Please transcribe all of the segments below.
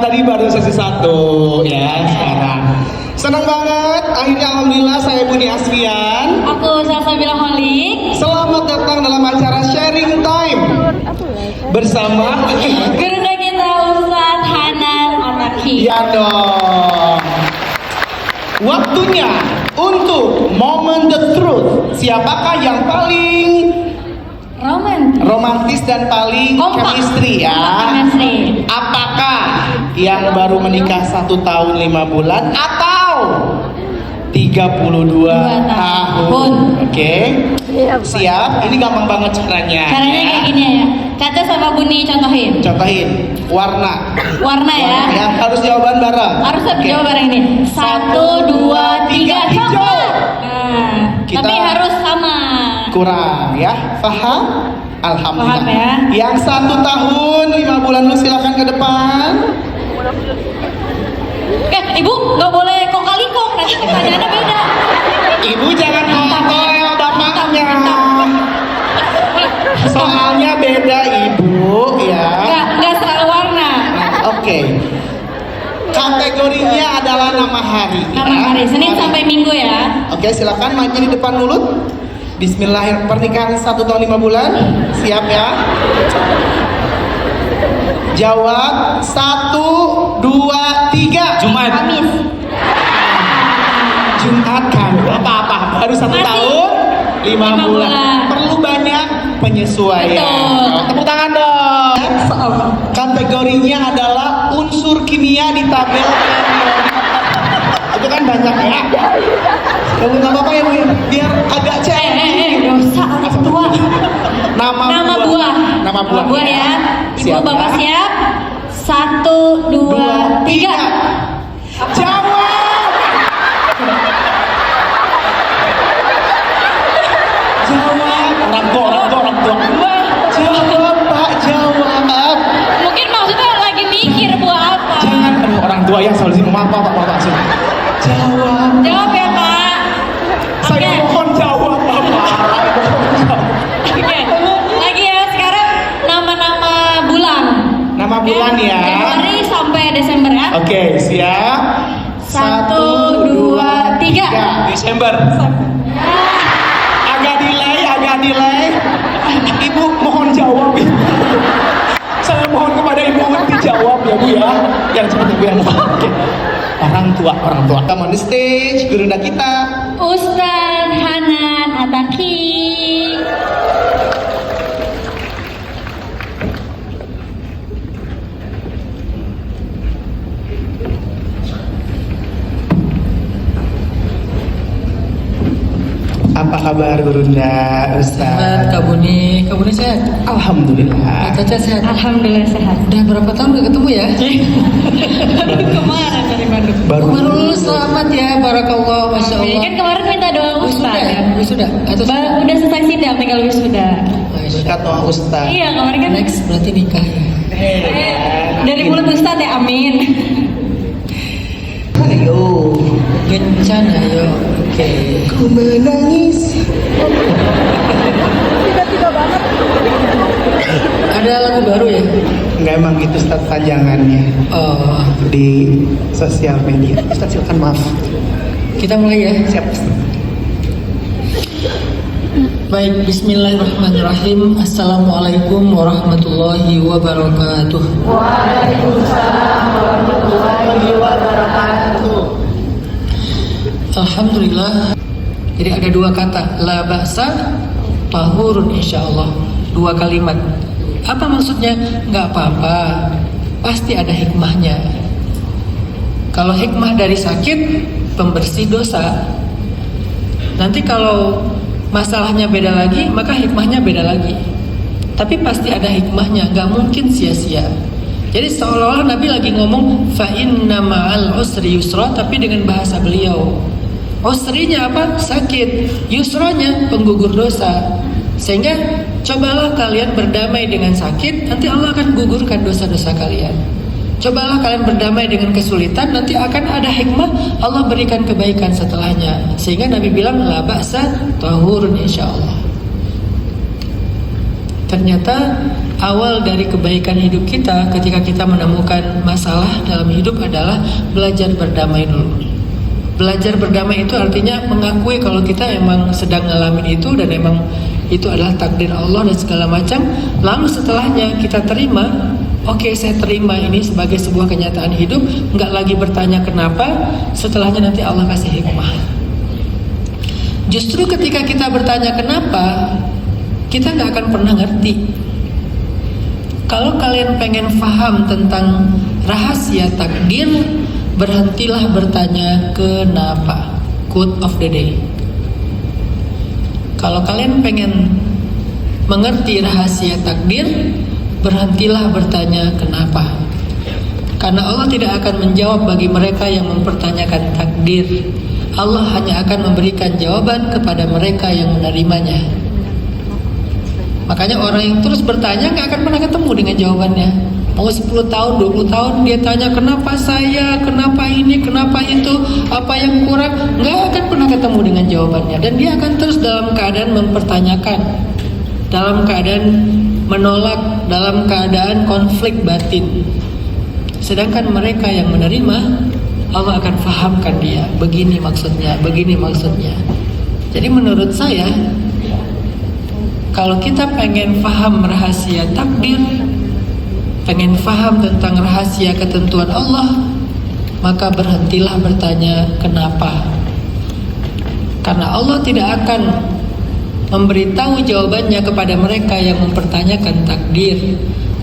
tadi baru sesi 1 ya sekarang. Senang banget, akhirnya alhamdulillah saya Budi Asfian. Aku Salsabila Holik. Selamat datang dalam acara Sharing Time bersama Guru kita Ustadz Hanan Ataki. ya dong. Waktunya untuk Moment the Truth. Siapakah yang paling romantis dan paling kompak chemistry ya? Chemistry. Apakah yang baru menikah 1 tahun 5 bulan atau 32 tahun? Oke. Siap. Ini gampang banget caranya. Caranya ya. kayak gini ya. Caca sama Buni contohin. Contohin warna. Warna ya. Ya, harus jawaban bareng. Harus Oke. jawab bareng ini. 1, 2, 3 hijau. coklat. Nah, Kita- tapi harus sama. Kurang ya, paham? Alhamdulillah. Paham ya. Yang 1 tahun 5 bulan lu silakan ke depan. Ibu nggak boleh kok kali kok, nanti pertanyaannya beda. Ibu jangan ngomel bapaknya. Soalnya beda ibu ya. Nggak selalu warna. Oke. Kategorinya adalah nama hari. Nama ya. hari Senin sampai Minggu ya. Oke, silakan maju di depan mulut. Bismillahirrahmanirrahim. Pernikahan 1 tahun 5 bulan. Siap ya. Jawab 1, 2, 3. Jumat. Kamis. Jumat kan apa-apa baru 1 Masih. tahun 5 5 bulan. bulan. Perlu banyak penyesuaian. Betul. Tepuk tangan dong. Kategorinya adalah unsur kimia di tabel periodik. Itu kan banyak ya. Kamu nggak apa-apa ya Bu ya? Biar agak cek. Dosa orang tua. Nama buah. Nama buah ya. Ibu Siap, bapak ya? siap. 1, 2, 3. Jawab. Jawab. Orang tua. Jawab Pak, jawab. Mungkin maksudnya lagi mikir buah apa. Jangan, aduh orang tua ya solusi maaf Pak. Jawab. Jawab ya Pak. Saya Oke. mohon jawab Bapak. Oke. Lagi ya sekarang nama-nama bulan. Nama bulan ya. Januari sampai Desember ya. Oke, siap. 1, 2, 3. Desember. Agak delay. Ibu mohon jawab. Saya mohon kepada Ibu untuk dijawab ya Bu ya. Yang cepat Ibu yang mohon. Oke. Orang tua. Come on the stage, guru kita. Ustadz Hanan Ataki. Apa kabar Gurunda, Sehat, Ustaz? Kak Buni sehat? Alhamdulillah. Kak Caca sehat? Alhamdulillah sehat. Udah berapa tahun gak ketemu ya? Kemarin dari Bandung. Baru Baru lulus, selamat ya, barakallah, masya Oke, Allah. kan kemarin minta doa Wisuda Ustadz ya? kan. Wisuda? Atau Udah selesai sidang, tinggal wisuda. berkat doa Ustaz. Iya kemarin kan. Next berarti nikah ya? Dari mulut Ustadz ya, amin. Ayo, Gencan ayo. Oke. ku menangis. Ada lagu baru ya? Enggak emang gitu Ustaz panjangannya Oh, di sosial media. Ustaz silakan maaf. kita mulai ya. Siap. Baik, bismillahirrahmanirrahim. Assalamualaikum warahmatullahi wabarakatuh. Alhamdulillah. Jadi ada 2 kata, la ba'sa tahurun insyaallah. 2 kalimat. Apa maksudnya? Nggak apa-apa. Pasti ada hikmahnya. Kalau hikmah dari sakit, pembersih dosa. Nanti kalau masalahnya beda lagi, maka hikmahnya beda lagi. Tapi pasti ada hikmahnya, nggak mungkin sia-sia. Jadi seolah-olah Nabi lagi ngomong fa inna ma'al usri yusra, tapi dengan bahasa beliau. Usrinya apa? Sakit. Yusranya penggugur dosa. Sehingga cobalah kalian berdamai dengan sakit, nanti Allah akan gugurkan dosa-dosa kalian. Cobalah kalian berdamai dengan kesulitan, nanti akan ada hikmah, Allah berikan kebaikan setelahnya. Sehingga Nabi bilang la ba'sa tahurun insyaallah. Ternyata awal dari kebaikan hidup kita ketika kita menemukan masalah dalam hidup adalah belajar berdamai dulu. Belajar berdamai itu artinya mengakui kalau kita emang sedang ngalamin itu dan emang itu adalah takdir Allah dan segala macam. Lalu setelahnya kita terima, oke, saya terima ini sebagai sebuah kenyataan hidup, nggak lagi bertanya kenapa. Setelahnya nanti Allah kasih hikmah. Justru ketika kita bertanya kenapa, kita nggak akan pernah ngerti. Kalau kalian pengen paham tentang rahasia takdir, berhentilah bertanya kenapa. Quote of the day. Kalau kalian pengen mengerti rahasia takdir, berhentilah bertanya kenapa. Karena Allah tidak akan menjawab bagi mereka yang mempertanyakan takdir. Allah hanya akan memberikan jawaban kepada mereka yang menerimanya. Makanya orang yang terus bertanya gak akan pernah ketemu dengan jawabannya. Mau 10 tahun, 20 tahun dia tanya kenapa saya, kenapa ini, kenapa itu, apa yang kurang, gak akan pernah ketemu dengan jawabannya. Dan dia akan terus dalam keadaan mempertanyakan, dalam keadaan menolak, dalam keadaan konflik batin. Sedangkan mereka yang menerima, Allah akan fahamkan dia, begini maksudnya, begini maksudnya. Jadi menurut saya, kalau kita pengen paham rahasia takdir, pengen paham tentang rahasia ketentuan Allah, maka berhentilah bertanya kenapa. Karena Allah tidak akan memberitahu jawabannya kepada mereka yang mempertanyakan takdir.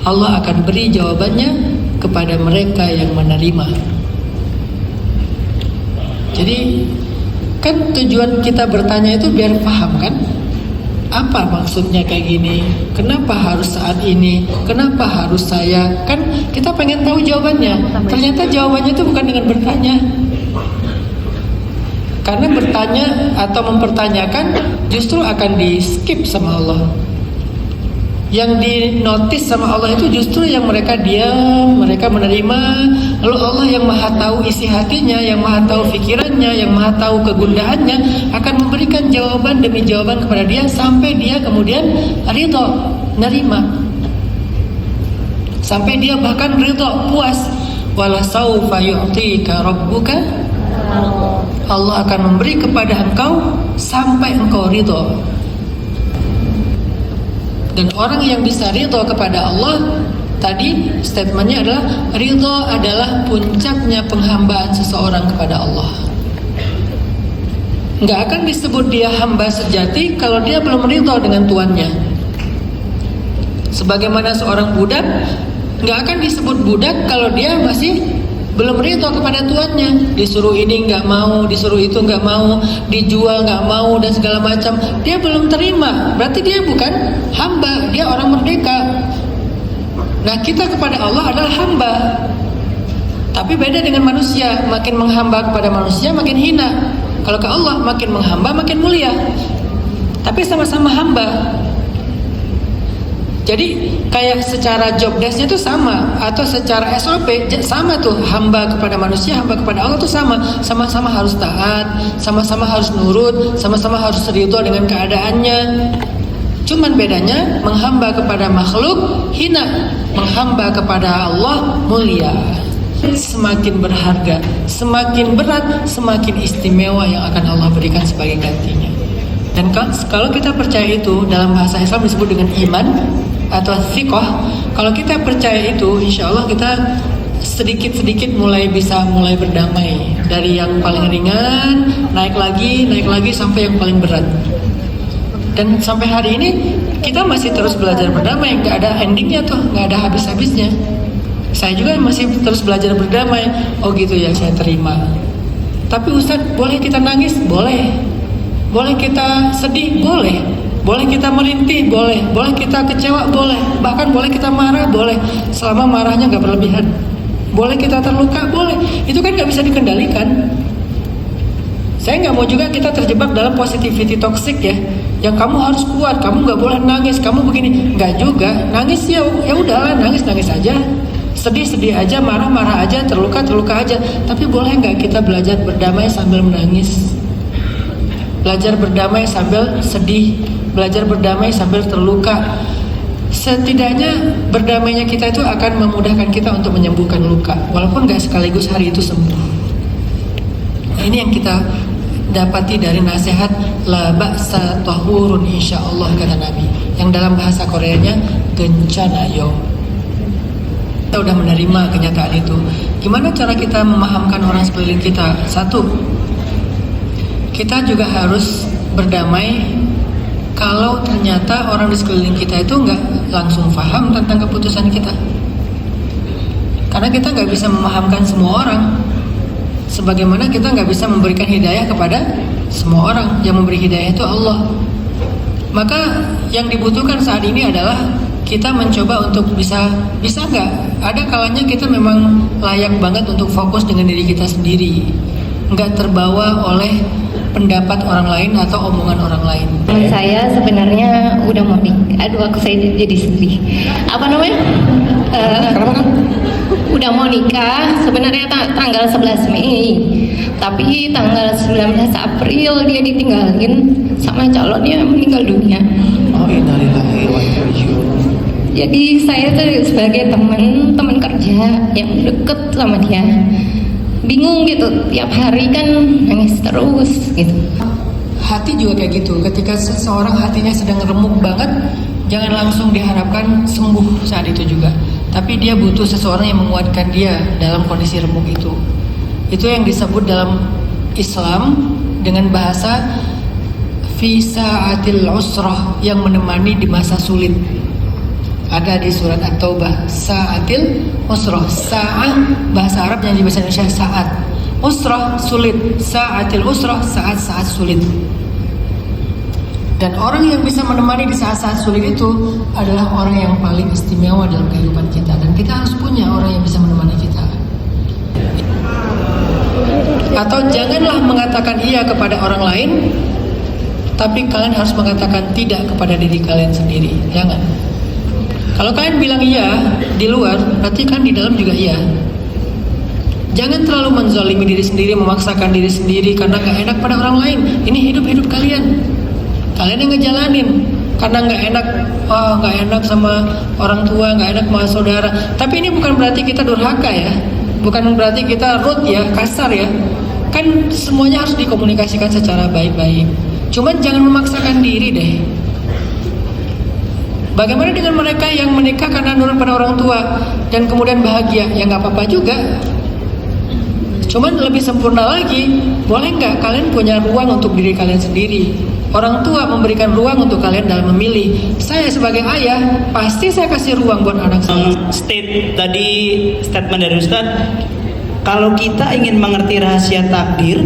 Allah akan beri jawabannya kepada mereka yang menerima. Jadi kan tujuan kita bertanya itu biar paham kan? Apa maksudnya kayak gini? Kenapa harus saat ini? Kenapa harus saya? Kan kita pengen tahu jawabannya. Ternyata jawabannya itu bukan dengan bertanya. Karena bertanya atau mempertanyakan justru akan di skip sama Allah. Yang dinotis sama Allah itu justru yang mereka diam, mereka menerima. Lalu Allah yang maha tahu isi hatinya, yang maha tahu pikirannya, yang maha tahu kegundahannya akan memberikan jawaban demi jawaban kepada dia sampai dia kemudian ridho, nerima. Sampai dia bahkan ridho, puas. Wala saufa yu'tika rabbuka, Allah akan memberi kepada engkau sampai engkau ridho. Dan orang yang bisa ridho kepada Allah, tadi statementnya adalah ridho adalah puncaknya penghambaan seseorang kepada Allah. Nggak akan disebut dia hamba sejati kalau dia belum ridho dengan tuannya. Sebagaimana seorang budak nggak akan disebut budak kalau dia masih belum ridho kepada tuannya. Disuruh ini nggak mau, disuruh itu nggak mau, dijual nggak mau dan segala macam, dia belum terima. Berarti dia bukan hamba, dia orang merdeka. Nah, kita kepada Allah adalah hamba. Tapi beda dengan manusia, makin menghamba kepada manusia makin hina. Kalau ke Allah makin menghamba makin mulia. Tapi sama-sama hamba. Jadi kayak secara job desk-nya itu sama, atau secara SOP sama tuh, hamba kepada manusia, hamba kepada Allah tuh sama. Sama-sama harus taat, sama-sama harus nurut, sama-sama harus ridho dengan keadaannya. Cuman bedanya menghamba kepada makhluk hina, menghamba kepada Allah mulia. Semakin berharga, semakin berat, semakin istimewa yang akan Allah berikan sebagai gantinya. Dan kalau kita percaya itu, dalam bahasa Islam disebut dengan iman atau thiqah. Kalau kita percaya itu, insya Allah kita sedikit-sedikit mulai berdamai. Dari yang paling ringan, naik lagi sampai yang paling berat. Dan sampai hari ini kita masih terus belajar berdamai, nggak ada endingnya tuh, nggak ada habis-habisnya. Saya juga masih terus belajar berdamai. Oh gitu ya, saya terima. Tapi Ustaz, boleh kita nangis? Boleh. Boleh kita sedih? Boleh. Boleh kita merintih? Boleh. Boleh kita kecewa? Boleh. Bahkan boleh kita marah? Boleh. Selama marahnya nggak berlebihan. Boleh kita terluka? Boleh. Itu kan nggak bisa dikendalikan. Saya nggak mau juga kita terjebak dalam positivity toxic ya. Yang kamu harus kuat, kamu nggak boleh nangis, kamu begini. Nggak juga. Nangis ya udahlah, nangis aja. Sedih aja, marah aja, terluka aja. Tapi boleh nggak kita belajar berdamai sambil menangis? Belajar berdamai sambil sedih, belajar berdamai sambil terluka. Setidaknya berdamainya kita itu akan memudahkan kita untuk menyembuhkan luka, walaupun gak sekaligus hari itu sembuh. Nah, ini yang kita dapati dari nasihat la ba'sa tahurun insyaallah, kata Nabi, yang dalam bahasa Koreanya gencana yo. Kita udah menerima kenyataan itu. Gimana cara kita memahamkan orang sekeliling kita? Satu, kita juga harus berdamai kalau ternyata orang di sekeliling kita itu nggak langsung paham tentang keputusan kita. Karena kita nggak bisa memahamkan semua orang. Sebagaimana kita nggak bisa memberikan hidayah kepada semua orang. Yang memberi hidayah itu Allah. Maka yang dibutuhkan saat ini adalah kita mencoba untuk bisa nggak? Ada kalanya kita memang layak banget untuk fokus dengan diri kita sendiri, nggak terbawa oleh pendapat orang lain atau omongan orang lain. Teman saya sebenarnya udah mau nikah. Aduh, aku saya jadi sedih. Apa namanya? Kenapa kan? Udah mau nikah sebenarnya tanggal 11 Mei. Tapi tanggal 19 April dia ditinggalin sama calonnya meninggal dunia. Oh, innalillahi wa inna ilaihi raji'un. Jadi saya tuh sebagai teman kerja yang deket sama dia, bingung gitu, tiap hari kan nangis terus gitu. Hati juga kayak gitu. Ketika seseorang hatinya sedang remuk banget, jangan langsung diharapkan sembuh saat itu juga. Tapi dia butuh seseorang yang menguatkan dia dalam kondisi remuk itu. Itu yang disebut dalam Islam dengan bahasa fi sa'atil usrah, yang menemani di masa sulit. Ada di surat At-Taubah, sa'atil usrah. Sa'ah bahasa Arab yang di bahasa Indonesia saat. Usrah sulit, sa'atil usrah saat-saat sulit. Dan orang yang bisa menemani di saat-saat sulit itu adalah orang yang paling istimewa dalam kehidupan kita. Dan kita harus punya orang yang bisa menemani kita. Atau janganlah mengatakan iya kepada orang lain, tapi kalian harus mengatakan tidak kepada diri kalian sendiri. Jangan. Kalau kalian bilang iya di luar, berarti kan di dalam juga iya. Jangan terlalu menzalimi diri sendiri, memaksakan diri sendiri karena gak enak pada orang lain. Ini hidup kalian. Kalian yang ngejalanin. Karena gak enak, gak enak sama orang tua, gak enak sama saudara. Tapi ini bukan berarti kita durhaka ya. Bukan berarti kita rude ya, kasar ya. Kan semuanya harus dikomunikasikan secara baik-baik. Cuman jangan memaksakan diri deh. Bagaimana dengan mereka yang menikah karena nurut pada orang tua dan kemudian bahagia? Ya nggak apa-apa juga. Cuman lebih sempurna lagi, boleh nggak kalian punya ruang untuk diri kalian sendiri? Orang tua memberikan ruang untuk kalian dalam memilih. Saya sebagai ayah, pasti saya kasih ruang buat anak saya. Statement dari Ustadz, kalau kita ingin mengerti rahasia takdir,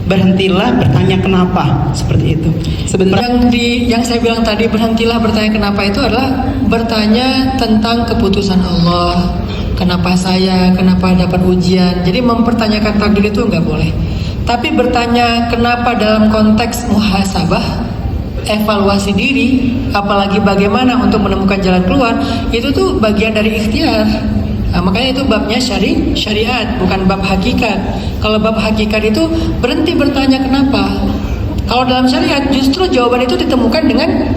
berhentilah bertanya kenapa, seperti itu. Sebentar. Yang saya bilang tadi, berhentilah bertanya kenapa, itu adalah bertanya tentang keputusan Allah. Kenapa saya, kenapa dapat ujian. Jadi mempertanyakan takdir itu nggak boleh. Tapi bertanya kenapa dalam konteks muhasabah, evaluasi diri, apalagi bagaimana untuk menemukan jalan keluar, itu tuh bagian dari ikhtiar. Nah, makanya itu babnya syariat, bukan bab hakikat. Kalau bab hakikat itu berhenti bertanya kenapa. Kalau dalam syariat justru jawaban itu ditemukan dengan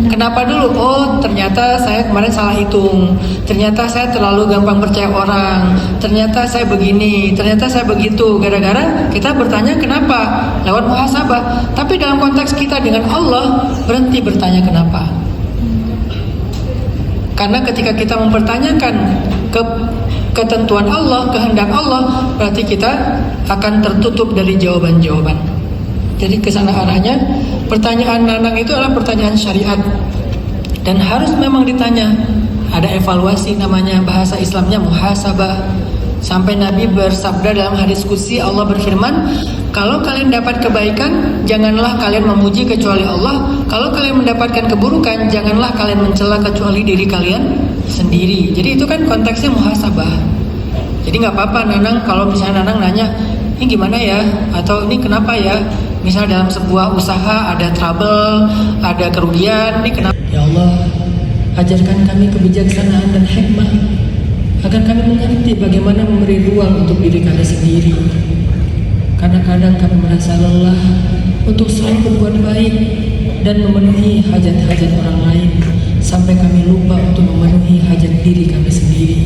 kenapa dulu. Oh, ternyata saya kemarin salah hitung. Ternyata saya terlalu gampang percaya orang. Ternyata saya begini, ternyata saya begitu. Gara-gara kita bertanya kenapa lewat muhasabah. Tapi dalam konteks kita dengan Allah, berhenti bertanya kenapa. Karena ketika kita mempertanyakan ketentuan Allah, kehendak Allah, berarti kita akan tertutup dari jawaban-jawaban. Jadi kesana arahnya, pertanyaan Nanang itu adalah pertanyaan syariat dan harus memang ditanya. Ada evaluasi, namanya bahasa Islamnya muhasabah. Sampai Nabi bersabda dalam hadis qudsi, Allah berfirman, kalau kalian dapat kebaikan, janganlah kalian memuji kecuali Allah. Kalau kalian mendapatkan keburukan, janganlah kalian mencela kecuali diri kalian sendiri. Jadi itu kan konteksnya muhasabah. Jadi nggak apa-apa Nanang, kalau misalnya Nanang nanya, ini gimana ya? Atau ini kenapa ya? Misalnya dalam sebuah usaha ada trouble, ada kerugian, ini kenapa? Ya Allah, ajarkan kami kebijaksanaan dan hikmah agar kami mengerti bagaimana memberi ruang untuk diri kami sendiri. Karena kadang kami merasa lelah untuk selalu berbuat baik dan memenuhi hajat-hajat orang lain. sampai kami lupa untuk memenuhi hajat diri kami sendiri.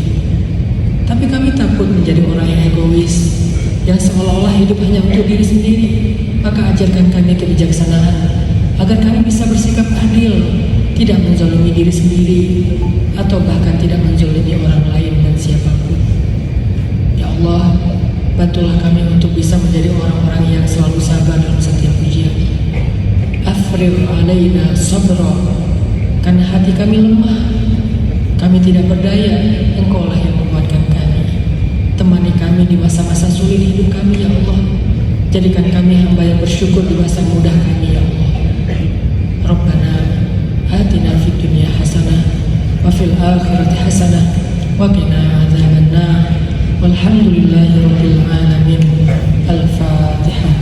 Tapi kami takut menjadi orang yang egois, yang seolah-olah hidup hanya untuk diri sendiri. Maka ajarkan kami kebijaksanaan, agar kami bisa bersikap adil, tidak menzalimi diri sendiri, atau bahkan tidak menzalimi orang lain dan siapapun. Ya Allah, bantulah kami untuk bisa menjadi orang-orang yang selalu sabar dalam setiap ujian. Afrigh alaina sabra, karena hati kami lemah, kami tidak berdaya. Engkau lah yang menguatkan kami. Temani kami di masa-masa sulit hidup kami, ya Allah. Jadikan kami hamba yang bersyukur di masa mudah kami, ya Allah. Rabbana atina fid dunya hasanah wa fil akhirati hasanah wa qina adzabannar. Walhamdulillahi rabbil alamin. Al-Fatihah.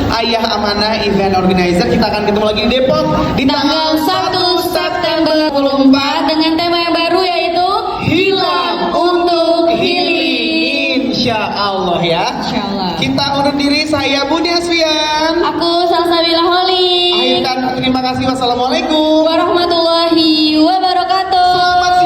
Ayah Amanah Event Organizer, kita akan ketemu lagi di Depok di Tanggal 1 September 2024 dengan tema yang baru yaitu Hilang untuk Healing. Insya Allah ya. Insyaallah. Kita undur diri, saya Budi Asfian. Aku Salsabila Holly. Akhir kata terima kasih. Wassalamualaikum Warahmatullahi wabarakatuh. Selamat